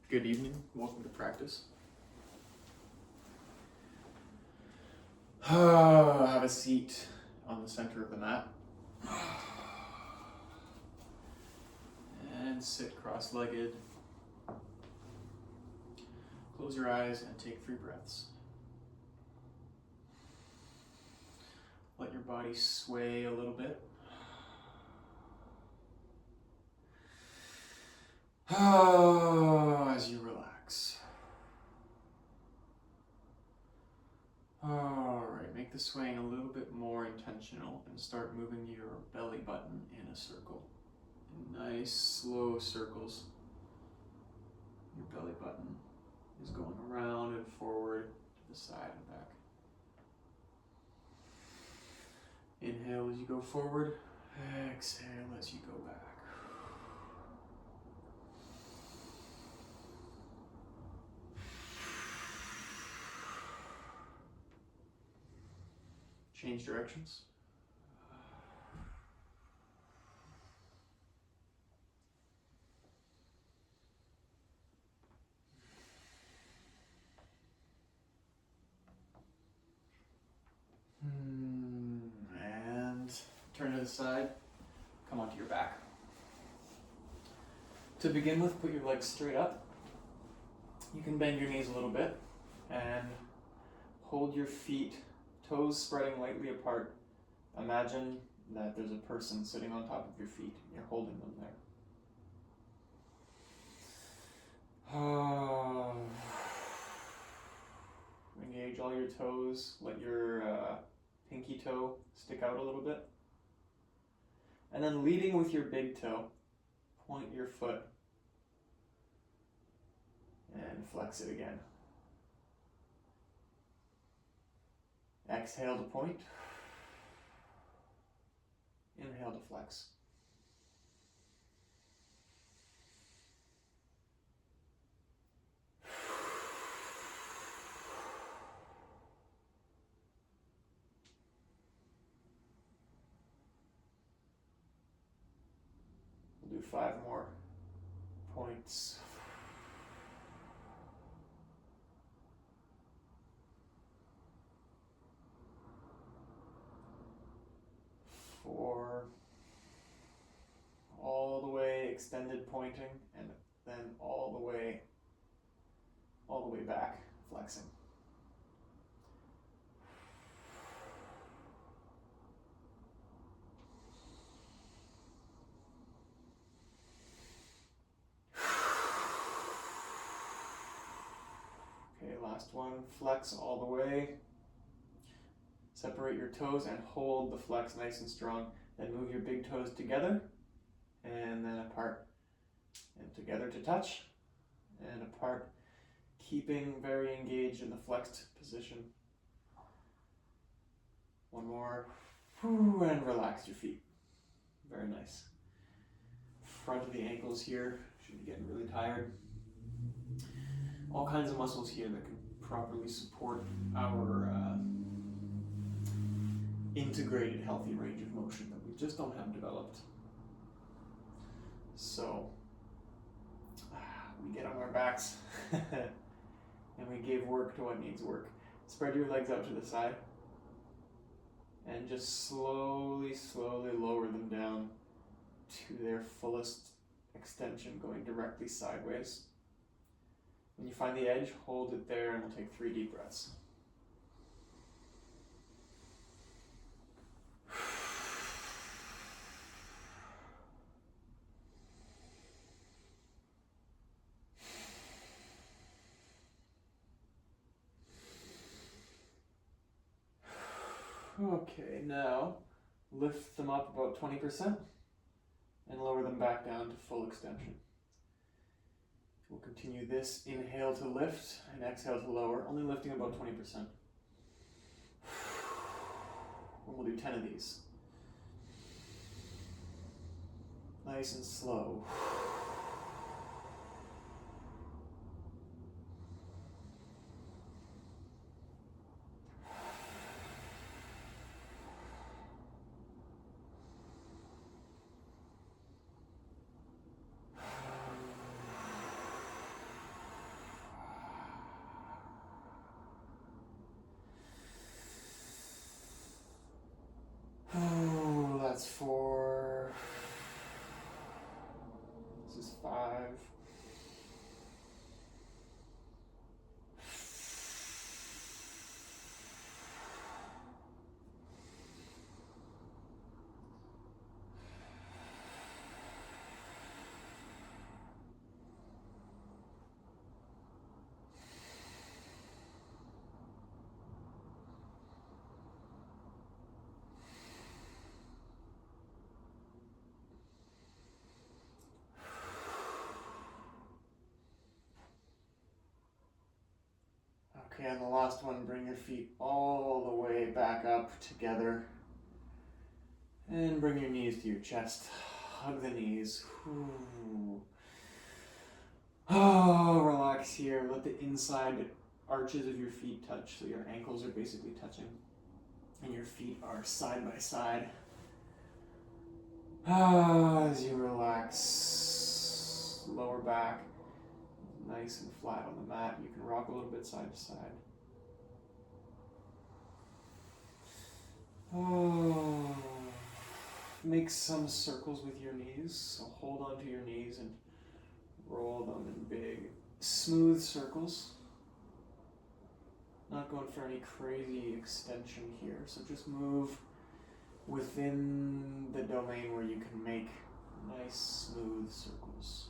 Good evening, welcome to practice. Have a seat on the center of the mat. And sit cross-legged. Close your eyes and take 3 breaths. Let your body sway a little bit. As you relax. Alright, make the swaying a little bit more intentional and start moving your belly button in a circle. Nice, slow circles. Your belly button is going around and forward to the side and back. Inhale as you go forward. Exhale as you go back. Change directions. And turn to the side. Come onto your back. To begin with, put your legs straight up. You can bend your knees a little bit and hold your feet, toes spreading lightly apart. Imagine that there's a person sitting on top of your feet. You're holding them there. Engage all your toes. Let your pinky toe stick out a little bit. And then leading with your big toe, point your foot and flex it again. Exhale to point. Inhale to flex. We'll do 5 more points. 4. All the way extended pointing, and then all the way back, flexing. Okay, last one, flex all the way. Separate your toes and hold the flex nice and strong. Then move your big toes together and then apart. And together to touch and apart, keeping very engaged in the flexed position. One more, and relax your feet. Very nice. Front of the ankles here should be getting really tired. All kinds of muscles here that can properly support our integrated healthy range of motion that we just don't have developed. So we get on our backs and we give work to what needs work. Spread your legs out to the side and just slowly lower them down to their fullest extension, going directly sideways. When you find the edge, hold it there and we'll take 3 deep breaths. Okay, now lift them up about 20% and lower them back down to full extension. We'll continue this. Inhale to lift and exhale to lower, only lifting about 20%. And we'll do 10 of these. Nice and slow. That's 4. This is 5. Okay, and the last one, bring your feet all the way back up together. And bring your knees to your chest. Hug the knees. Ooh. Oh, relax here. Let the inside arches of your feet touch, so your ankles are basically touching. And your feet are side by side. As you relax, lower back nice and flat on the mat. You can rock a little bit side to side. Oh, make some circles with your knees. So hold on to your knees and roll them in big, smooth circles. Not going for any crazy extension here. So just move within the domain where you can make nice, smooth circles.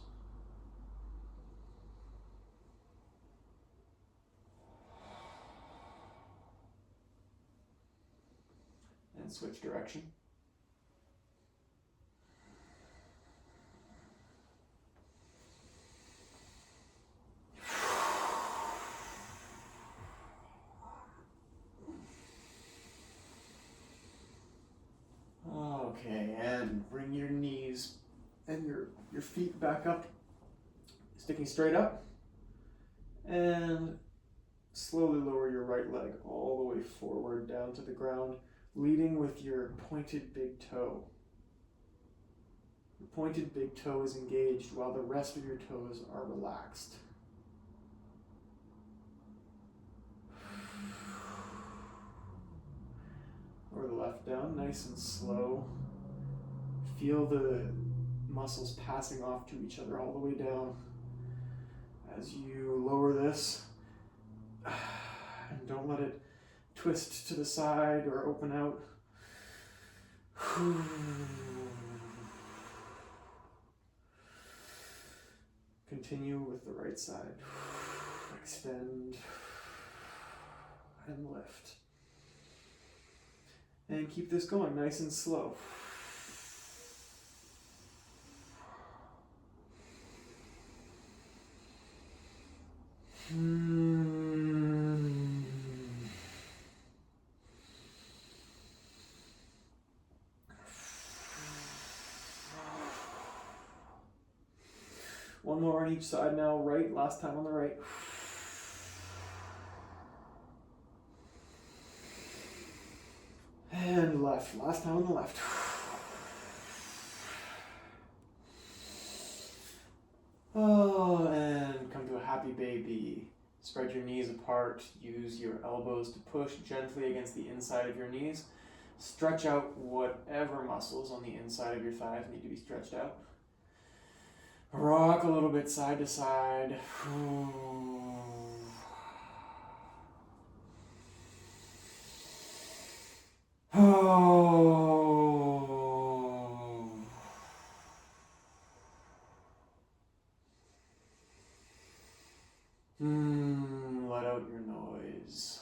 And switch direction. Okay, and bring your knees and your feet back up, sticking straight up. And slowly lower your right leg all the way forward down to the ground, leading with your pointed big toe. Your pointed big toe is engaged while the rest of your toes are relaxed. Lower the left down, nice and slow. Feel the muscles passing off to each other all the way down. As you lower this, and don't let it twist to the side or open out. Continue with the right side. Extend and lift. And keep this going nice and slow. One more on each side now, right, last time on the right. And left, last time on the left. Oh, and come to a happy baby. Spread your knees apart, use your elbows to push gently against the inside of your knees. Stretch out whatever muscles on the inside of your thighs need to be stretched out. Rock a little bit side to side. Let out your noise.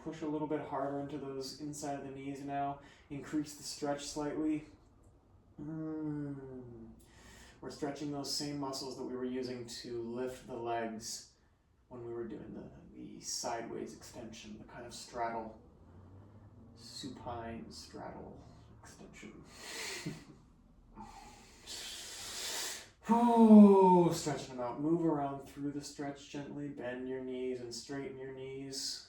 Push a little bit harder into those inside of the knees now. Increase the stretch slightly. We're stretching those same muscles that we were using to lift the legs when we were doing the sideways extension, the kind of straddle, supine straddle extension. Oh, stretching them out. Move around through the stretch gently. Bend your knees and straighten your knees.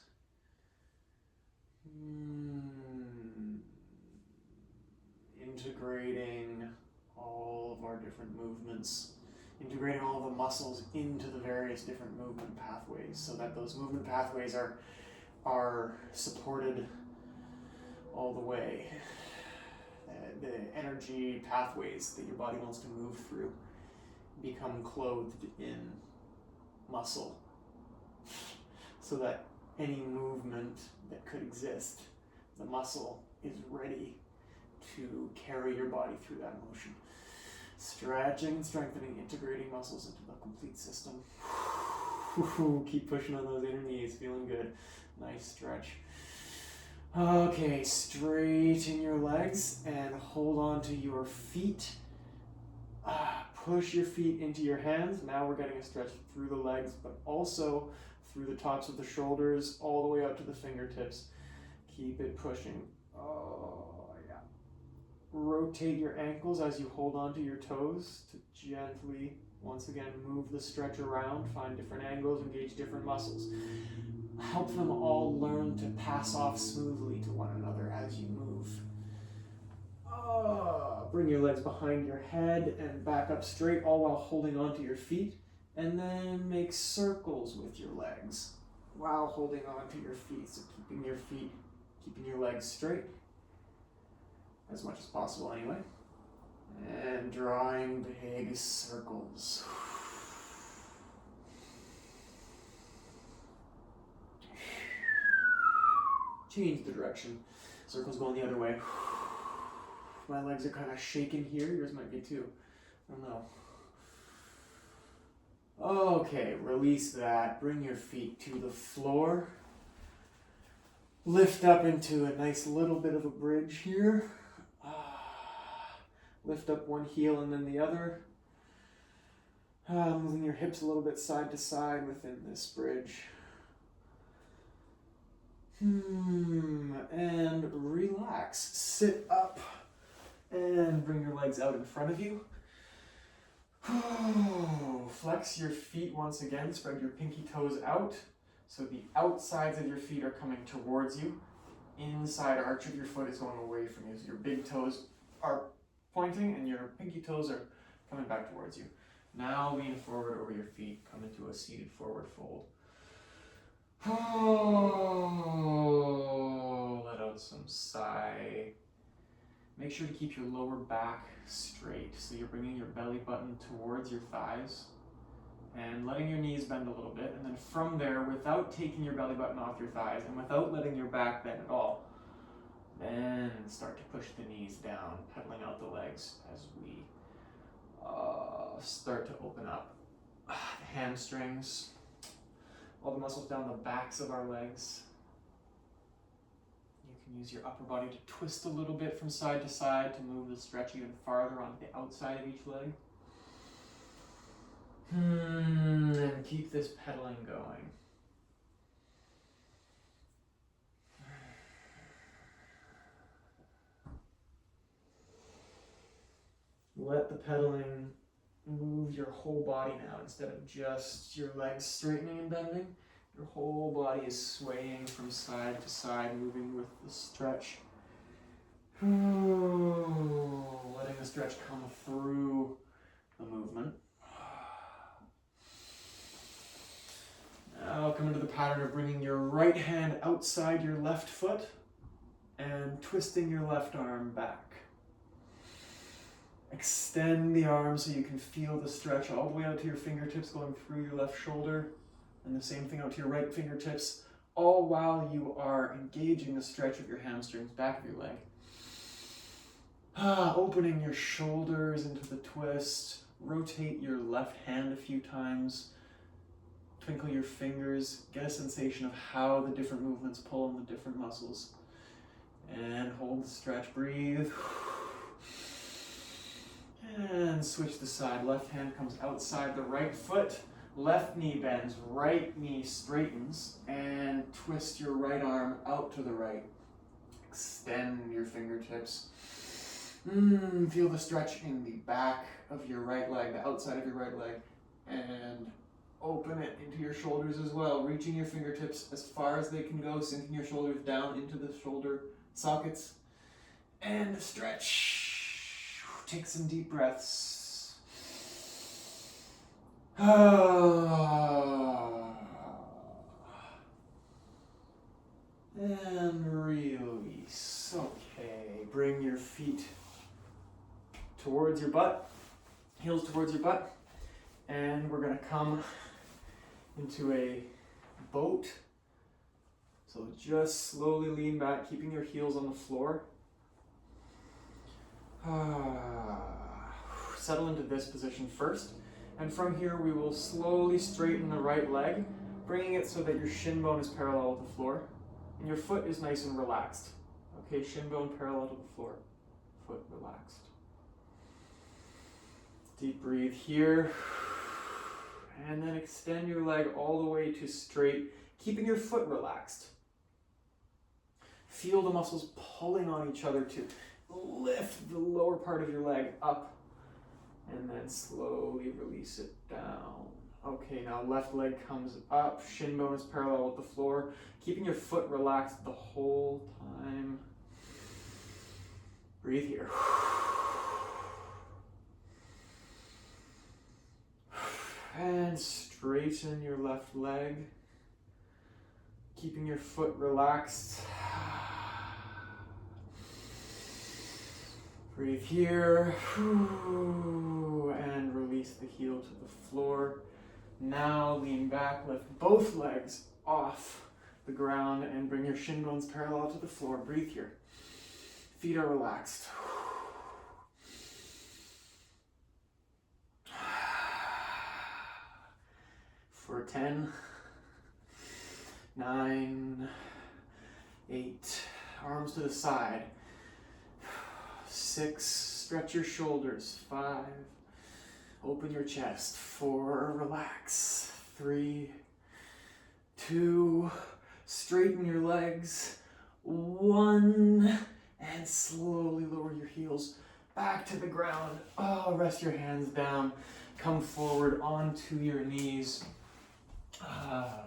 Integrating all of our different movements. Integrating all the muscles into the various different movement pathways so that those movement pathways are supported all the way. the energy pathways that your body wants to move through become clothed in muscle, so that any movement that could exist, the muscle is ready to carry your body through that motion. Stretching, strengthening, integrating muscles into the complete system. Keep pushing on those inner knees, feeling good. Nice stretch. Okay, straighten your legs and hold on to your feet. Push your feet into your hands. Now we're getting a stretch through the legs, but also through the tops of the shoulders, all the way up to the fingertips. Keep it pushing. Oh, yeah. Rotate your ankles as you hold onto your toes to gently, once again, move the stretch around, find different angles, engage different muscles. Help them all learn to pass off smoothly to one another as you move. Bring your legs behind your head and back up straight, all while holding onto your feet. And then make circles with your legs while holding onto your feet. So keeping your legs straight as much as possible anyway. And drawing big circles. Change the direction. Circles going the other way. My legs are kind of shaking here. Yours might be too. I don't know. Okay, release that. Bring your feet to the floor. Lift up into a nice little bit of a bridge here. Lift up one heel and then the other. Moving your hips a little bit side to side within this bridge. And relax. Sit up and bring your legs out in front of you. Flex your feet once again. Spread your pinky toes out so the outsides of your feet are coming towards you. Inside arch of your foot is going away from you. So your big toes are pointing and your pinky toes are coming back towards you. Now lean forward over your feet. Come into a seated forward fold. Let out some sigh. Make sure to keep your lower back straight. So you're bringing your belly button towards your thighs and letting your knees bend a little bit. And then from there, without taking your belly button off your thighs and without letting your back bend at all, then start to push the knees down, pedaling out the legs as we start to open up the hamstrings, all the muscles down the backs of our legs. You can use your upper body to twist a little bit from side to side to move the stretch even farther onto the outside of each leg. And keep this pedaling going. Let the pedaling move your whole body now instead of just your legs straightening and bending. Your whole body is swaying from side to side, moving with the stretch. Letting the stretch come through the movement. Now come into the pattern of bringing your right hand outside your left foot and twisting your left arm back. Extend the arm so you can feel the stretch all the way out to your fingertips going through your left shoulder, and the same thing out to your right fingertips, all while you are engaging the stretch of your hamstrings, back of your leg. Opening your shoulders into the twist. Rotate your left hand a few times. Twinkle your fingers. Get a sensation of how the different movements pull on the different muscles. And hold the stretch. Breathe. And switch the side. Left hand comes outside the right foot. Left knee bends, right knee straightens, and twist your right arm out to the right. Extend your fingertips. Feel the stretch in the back of your right leg, the outside of your right leg, and open it into your shoulders as well, reaching your fingertips as far as they can go, sinking your shoulders down into the shoulder sockets, and stretch. Take some deep breaths. And release. Okay, bring your feet your butt, heels towards your butt, and we're gonna come into a boat. So just slowly lean back, keeping your heels on the floor. Settle into this position first. And from here, we will slowly straighten the right leg, bringing it so that your shin bone is parallel with the floor, and your foot is nice and relaxed. Okay, shin bone parallel to the floor, foot relaxed. Deep breathe here. And then extend your leg all the way to straight, keeping your foot relaxed. Feel the muscles pulling on each other to lift the lower part of your leg up, and then slowly release it down. Okay, now left leg comes up, shin bone is parallel with the floor, keeping your foot relaxed the whole time. Breathe here. And straighten your left leg, keeping your foot relaxed. Breathe here, and release the heel to the floor. Now lean back, lift both legs off the ground and bring your shin bones parallel to the floor. Breathe here. Feet are relaxed. For 10, 9, 8, arms to the side. 6, stretch your shoulders. 5, open your chest. 4, relax. 3, 2, straighten your legs. 1, and slowly lower your heels back to the ground. Oh, rest your hands down. Come forward onto your knees. Alright,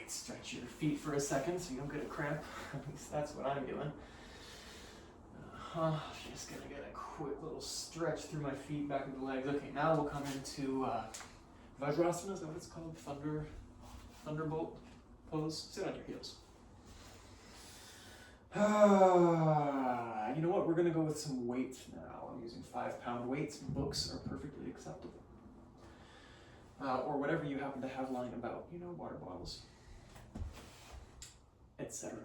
stretch your feet for a second so you don't get a cramp. At least that's what I'm doing. Just gonna get a quick little stretch through my feet, back of the legs. Okay, now we'll come into Vajrasana, is that what it's called? Thunderbolt pose. Sit on your heels. You know what? We're gonna go with some weights now. I'm using 5-pound weights. Books are perfectly acceptable. Or whatever you happen to have lying about, you know, water bottles, etc.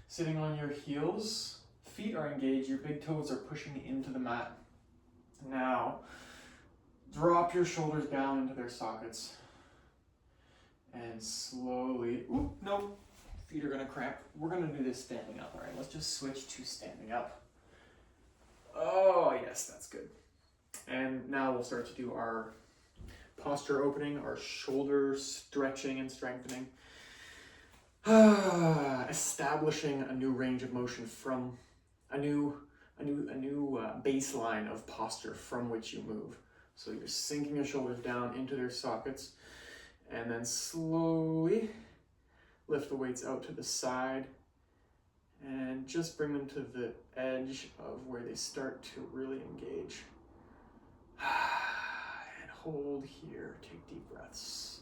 Sitting on your heels, feet are engaged, your big toes are pushing into the mat. Now, drop your shoulders down into their sockets. And slowly, no, feet are gonna cramp. We're gonna do this standing up, all right? Let's just switch to standing up. Oh, yes, that's good. And now we'll start to do our posture opening, our shoulder stretching and strengthening. Establishing a new range of motion from a new baseline of posture from which you move. So you're sinking your shoulders down into their sockets, and then slowly lift the weights out to the side and just bring them to the edge of where they start to really engage. And hold here, take deep breaths.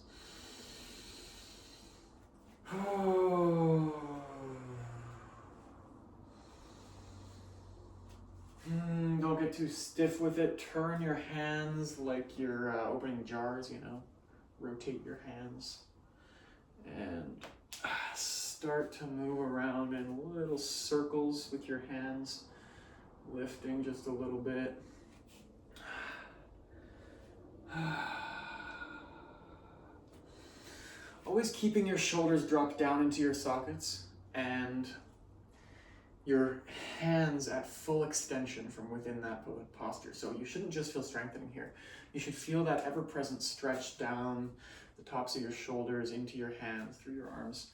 Don't get too stiff with it. Turn your hands like you're opening jars, you know. Rotate your hands. And start to move around in little circles with your hands, lifting just a little bit. Always keeping your shoulders dropped down into your sockets and your hands at full extension from within that posture. So you shouldn't just feel strengthening here. You should feel that ever-present stretch down the tops of your shoulders into your hands, through your arms.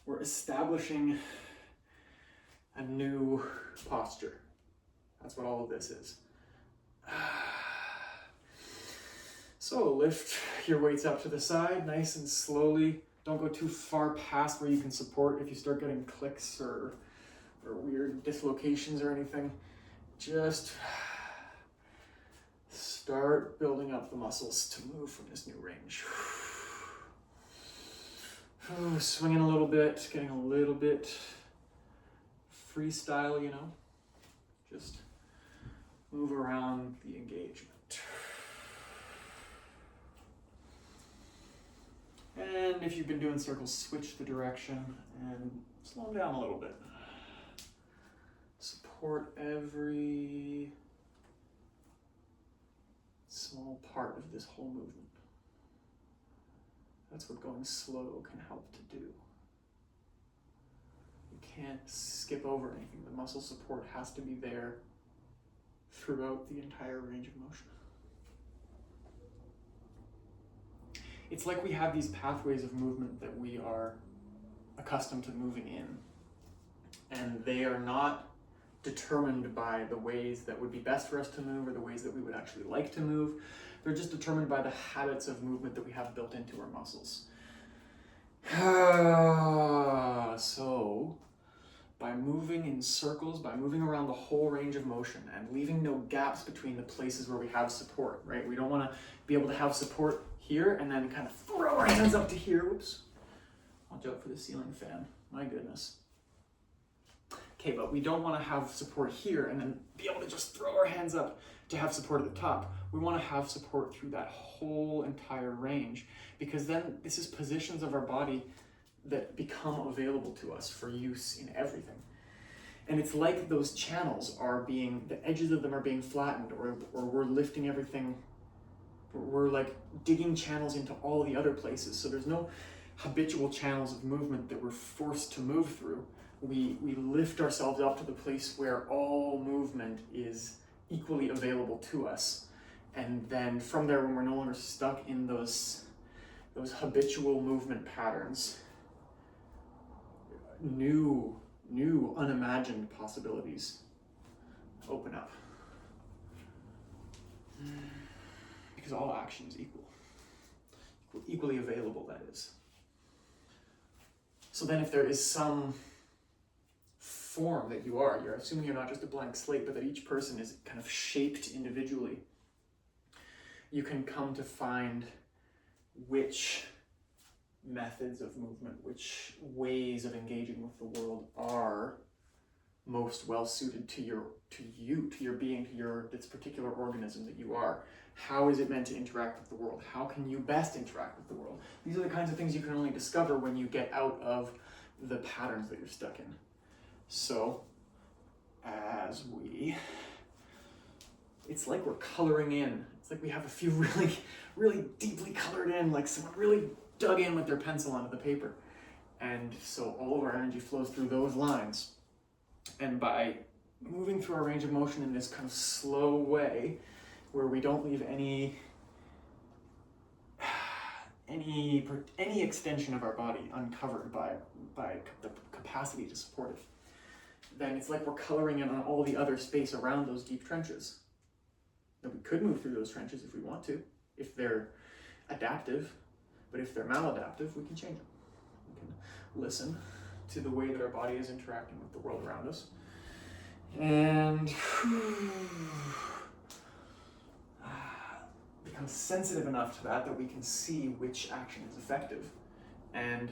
We're establishing a new posture. That's what all of this is. So lift your weights up to the side, nice and slowly. Don't go too far past where you can support. If you start getting clicks or weird dislocations or anything, just start building up the muscles to move from this new range. Swinging a little bit, getting a little bit freestyle, you know. Just move around the engagement. And if you've been doing circles, switch the direction and slow them down a little bit. Support every small part of this whole movement. That's what going slow can help to do. You can't skip over anything. The muscle support has to be there throughout the entire range of motion. It's like we have these pathways of movement that we are accustomed to moving in, and they are not determined by the ways that would be best for us to move or the ways that we would actually like to move. They're just determined by the habits of movement that we have built into our muscles. So, by moving in circles, by moving around the whole range of motion and leaving no gaps between the places where we have support, right? We don't want to be able to have support here and then kind of throw our hands up to here. Whoops. Watch out for the ceiling fan. My goodness. Okay, but we don't want to have support here and then be able to just throw our hands up to have support at the top. We want to have support through that whole entire range, because then this is positions of our body that become available to us for use in everything. And it's like those channels are being, the edges of them are being flattened, or we're lifting everything, we're like digging channels into all the other places. So there's no habitual channels of movement that we're forced to move through. We lift ourselves up to the place where all movement is equally available to us. And then from there, when we're no longer stuck in those habitual movement patterns, new unimagined possibilities open up. Because all action is equally available, that is. So then if there is some form that you're assuming you're not just a blank slate, but that each person is kind of shaped individually, you can come to find which methods of movement, which ways of engaging with the world are most well suited to your being, to this particular organism that you are. How is it meant to interact with the world? How can you best interact with the world? These are the kinds of things you can only discover when you get out of the patterns that you're stuck in. So, it's like we're coloring in. It's like we have a few really, really deeply colored in, like someone really dug in with their pencil onto the paper. And so all of our energy flows through those lines. And by moving through our range of motion in this kind of slow way, where we don't leave any extension of our body uncovered by the capacity to support it, then it's like we're coloring in on all the other space around those deep trenches. Now, we could move through those trenches if we want to, if they're adaptive, but if they're maladaptive, we can change them. We can listen to the way that our body is interacting with the world around us, and become sensitive enough to that we can see which action is effective, and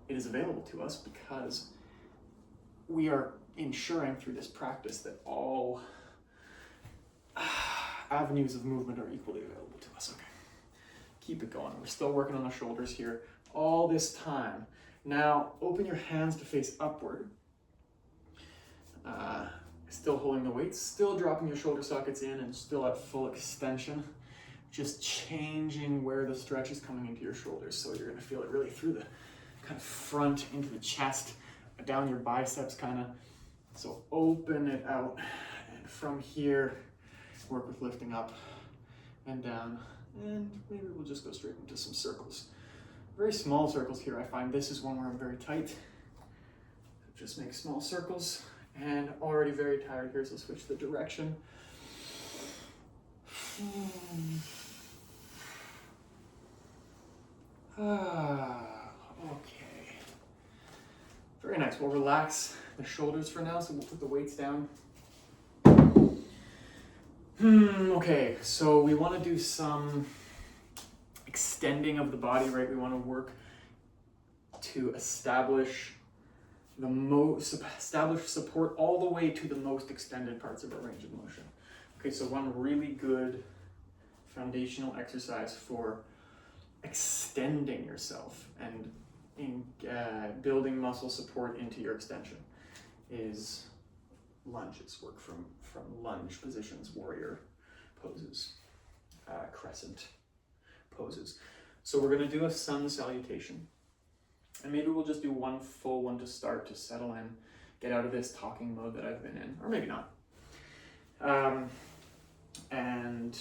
it is available to us because we are ensuring through this practice that all avenues of movement are equally available to us. Okay, keep it going. We're still working on the shoulders here all this time. Now open your hands to face upward. Still holding the weights, still dropping your shoulder sockets in and still at full extension. Just changing where the stretch is coming into your shoulders. So you're gonna feel it really through the kind of front into the chest, down your biceps kind of. So open it out, and from here, work with lifting up and down, and maybe we'll just go straight into some circles. Very small circles here. I find this is one where I'm very tight. So just make small circles, and already very tired here, so switch the direction. Okay. Very nice. We'll relax the shoulders for now, so we'll put the weights down. Okay, so we want to do some extending of the body, right? We want to work to establish establish support all the way to the most extended parts of our range of motion. Okay, so one really good foundational exercise for extending yourself and building muscle support into your extension is lunges. Work from lunge positions, warrior poses, crescent poses. So we're going to do a sun salutation. And maybe we'll just do one full one to start, to settle in, get out of this talking mode that I've been in, or maybe not. And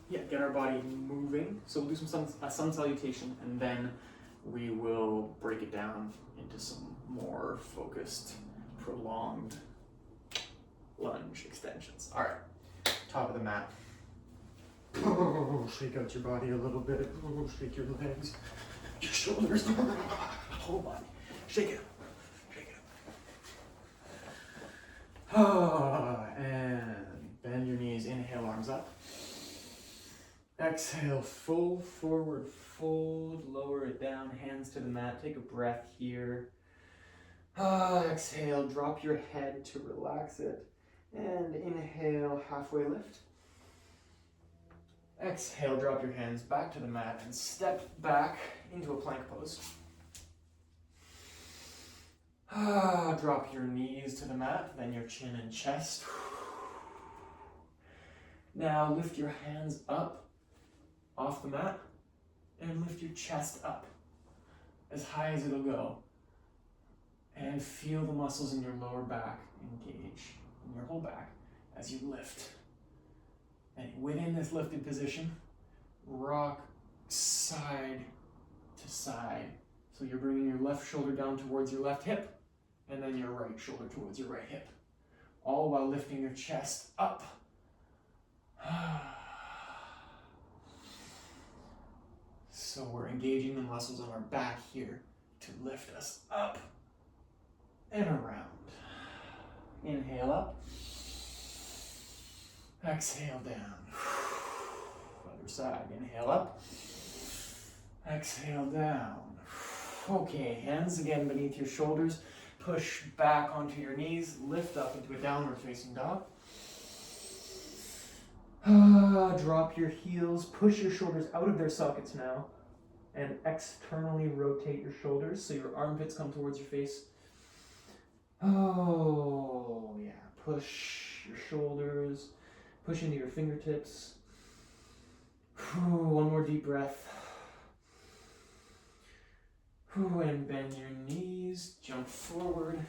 yeah, get our body moving. So we'll do a sun salutation, and then we will break it down into some more focused, prolonged lunge extensions. All right, top of the mat. Oh, shake out your body a little bit. Oh, shake your legs, your shoulders, whole body. Shake it up. Shake it up. Oh, and bend your knees. Inhale, arms up. Exhale, full forward fold. Lower it down, hands to the mat. Take a breath here. Exhale, drop your head to relax it. And inhale, halfway lift. Exhale, drop your hands back to the mat and step back into a plank pose. Drop your knees to the mat, then your chin and chest. Now lift your hands up off the mat and lift your chest up as high as it'll go. And feel the muscles in your lower back engage in your whole back as you lift. And within this lifted position, rock side to side. So you're bringing your left shoulder down towards your left hip, and then your right shoulder towards your right hip, all while lifting your chest up. So we're engaging the muscles on our back here to lift us up and around. Inhale up. Exhale down. Other side. Inhale up. Exhale down. Okay, hands again beneath your shoulders. Push back onto your knees. Lift up into a downward facing dog. Drop your heels. Push your shoulders out of their sockets now. And externally rotate your shoulders so your armpits come towards your face. Oh, yeah. Push your shoulders. Push into your fingertips. One more deep breath. And bend your knees. Jump forward.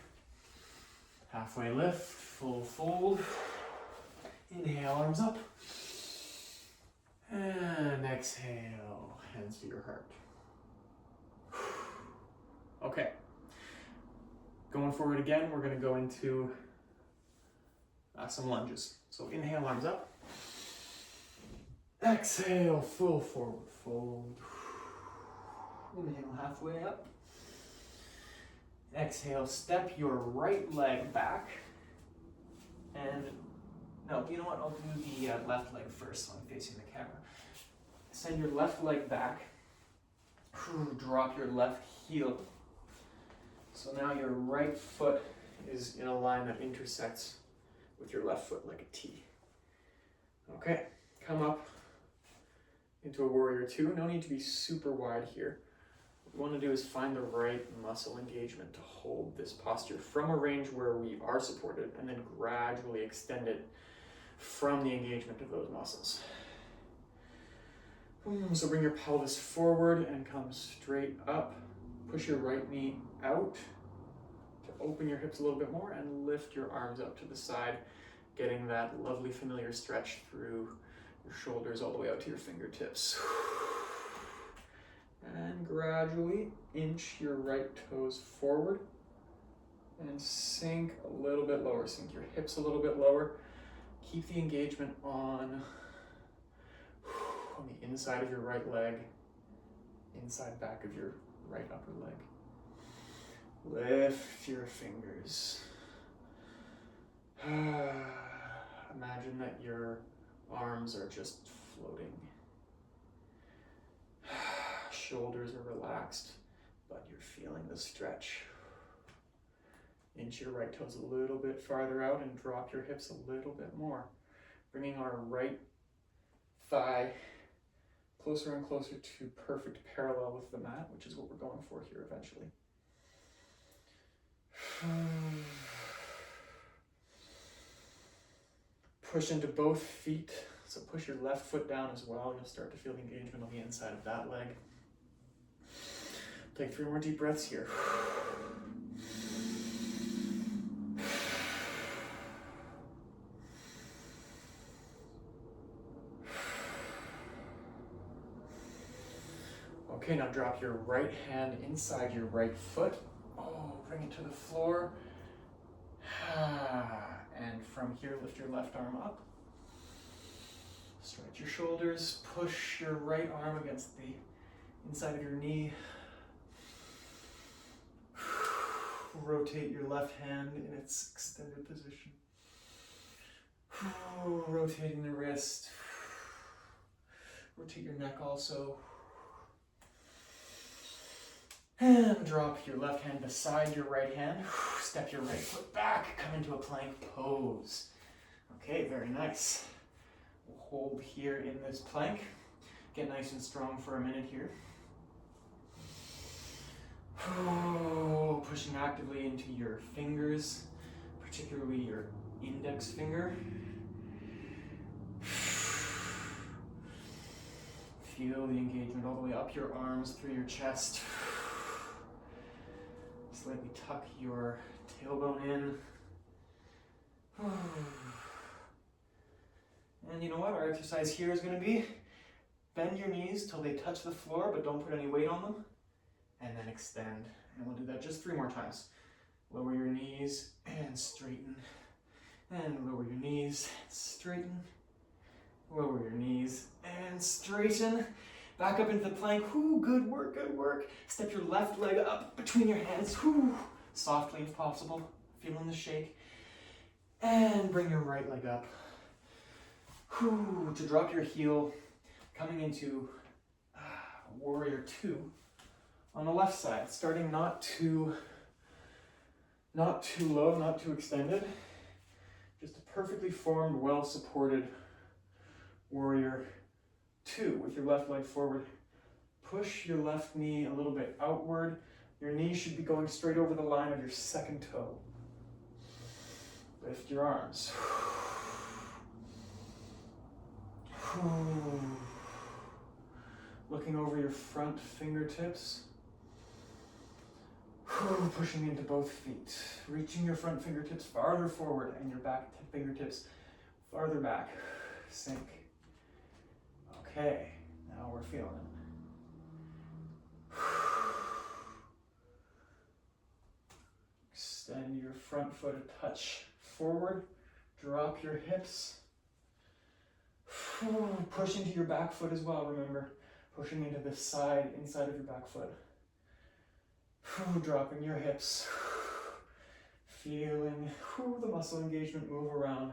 Halfway lift. Full fold. Inhale, arms up. And exhale, hands to your heart. Okay. Going forward again, we're going to go into some lunges. So inhale, arms up. Exhale, full forward fold. Inhale, halfway up. Exhale, step your right leg back. And no, you know what? I'll do the left leg first so I'm facing the camera. Send your left leg back. Drop your left heel. So now your right foot is in a line that intersects with your left foot like a T. Okay, come up into a warrior two. No need to be super wide here. What we want to do is find the right muscle engagement to hold this posture from a range where we are supported, and then gradually extend it from the engagement of those muscles. So bring your pelvis forward and come straight up. Push your right knee out to open your hips a little bit more and lift your arms up to the side, getting that lovely familiar stretch through your shoulders all the way out to your fingertips. And gradually inch your right toes forward and sink a little bit lower. Sink your hips a little bit lower. Keep the engagement on the inside of your right leg, inside back of your right upper leg. Lift your fingers. Imagine that your arms are just floating. Shoulders are relaxed, but you're feeling the stretch. Inch your right toes a little bit farther out and drop your hips a little bit more. Bringing our right thigh closer and closer to perfect parallel with the mat, which is what we're going for here eventually. Push into both feet. So push your left foot down as well. You'll start to feel the engagement on the inside of that leg. Take 3 more deep breaths here. Okay, now drop your right hand inside your right foot. Oh, bring it to the floor. And from here, lift your left arm up. Stretch your shoulders. Push your right arm against the inside of your knee. Rotate your left hand in its extended position. Rotating the wrist. Rotate your neck also. And drop your left hand beside your right hand. Step your right foot back. Come into a plank pose. Okay, very nice. We'll hold here in this plank. Get nice and strong for a minute here. Pushing actively into your fingers, particularly your index finger. Feel the engagement all the way up your arms, through your chest. Slightly tuck your tailbone in. And you know what our exercise here is going to be? Bend your knees till they touch the floor, but don't put any weight on them. And then extend. And we'll do that just 3 more times. Lower your knees and straighten. And lower your knees, straighten. Lower your knees and straighten. Back up into the plank. Good work, good work. Step your left leg up between your hands. Softly if possible. Feeling the shake. And bring your right leg up. To drop your heel. Coming into Warrior 2 on the left side. Starting not too low, not too extended. Just a perfectly formed, well-supported Warrior 2 with your left leg forward. Push your left knee a little bit outward. Your knee should be going straight over the line of your second toe. Lift your arms. Looking over your front fingertips. Pushing into both feet. Reaching your front fingertips farther forward and your back fingertips farther back. Sink. Okay, now we're feeling it. Extend your front foot a touch forward. Drop your hips. Push into your back foot as well, remember. Pushing into the inside of your back foot. Dropping your hips. Feeling the muscle engagement move around.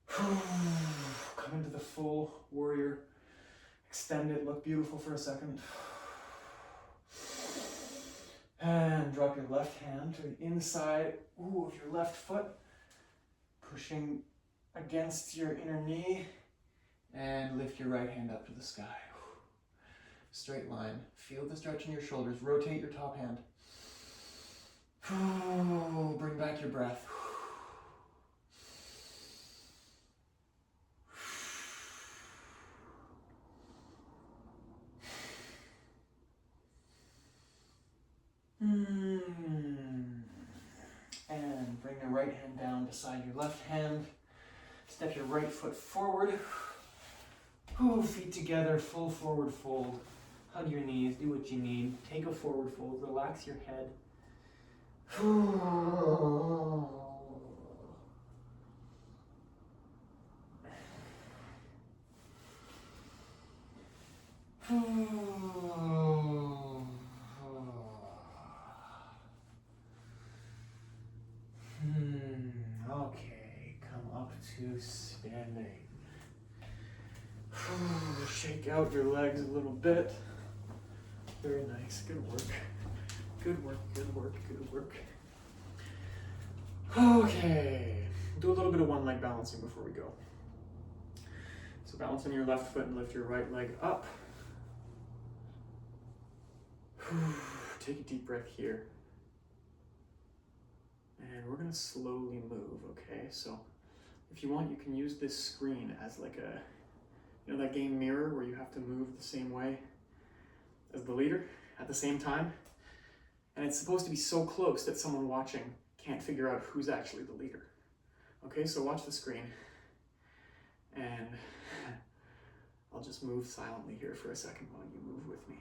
Come into the full warrior. Extend it, look beautiful for a second. And drop your left hand to the inside of your left foot. Pushing against your inner knee. And lift your right hand up to the sky. Straight line. Feel the stretch in your shoulders. Rotate your top hand. Bring back your breath. And bring your right hand down beside your left hand. Step your right foot forward. Feet together, full forward fold. Hug your knees, do what you need. Take a forward fold, relax your head. Okay, come up to standing. Shake out your legs a little bit. Very nice, good work. Good work, good work, good work. Okay, do a little bit of one leg balancing before we go. So balance on your left foot and lift your right leg up. Take a deep breath here. And we're gonna slowly move, okay? So if you want, you can use this screen as like a, you know that game Mirror where you have to move the same way as the leader at the same time? And it's supposed to be so close that someone watching can't figure out who's actually the leader. Okay, so watch the screen. And I'll just move silently here for a second while you move with me.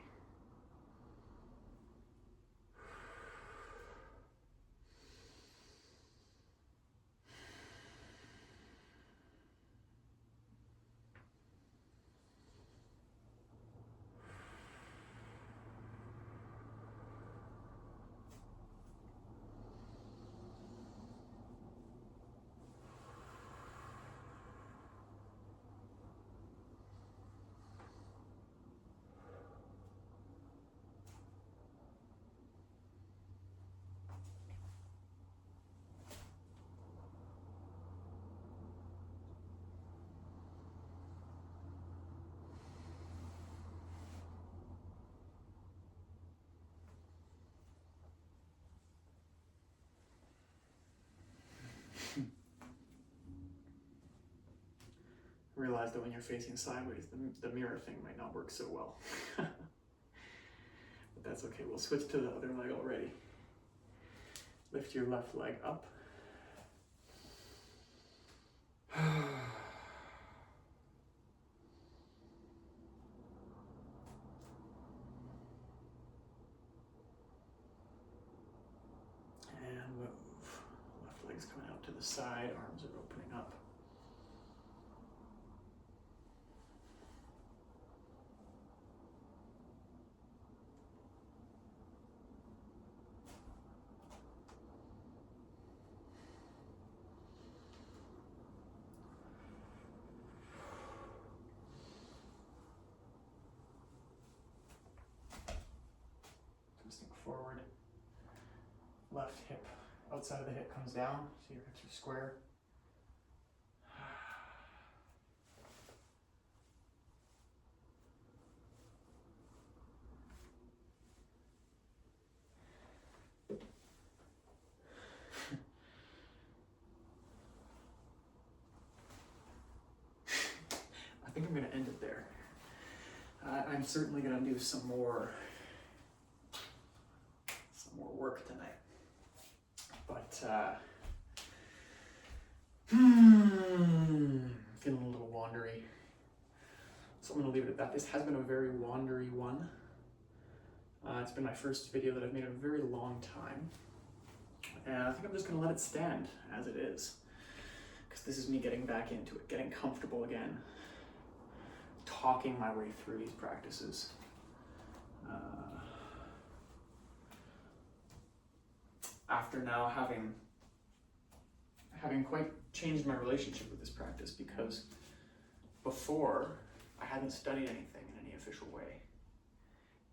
Realize that when you're facing sideways, the mirror thing might not work so well. But that's okay, we'll switch to the other leg already. Lift your left leg up. And move. Left leg's coming out to the side, arms are opening up. Twisting forward. Left hip outside of the hip comes down, so your hips are square. I think I'm going to end it there. I'm certainly going to do some more work tonight. But feeling a little wandery. So I'm going to leave it at that. This has been a very wandery one. It's been my first video that I've made in a very long time. And I think I'm just going to let it stand as it is. Because this is me getting back into it, getting comfortable again. Talking my way through these practices. After now having quite changed my relationship with this practice, because before I hadn't studied anything in any official way.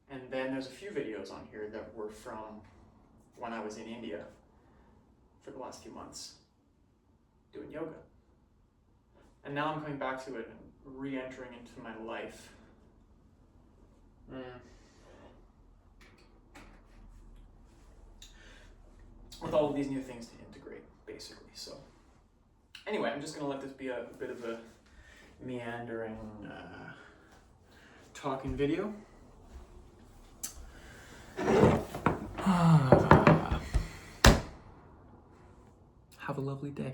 And then there's a few videos on here that were from when I was in India for the last few months doing yoga. And now I'm coming back to it and re-entering into my life. With all of these new things to integrate, basically. So anyway, I'm just going to let this be a bit of a meandering talking video. Have a lovely day.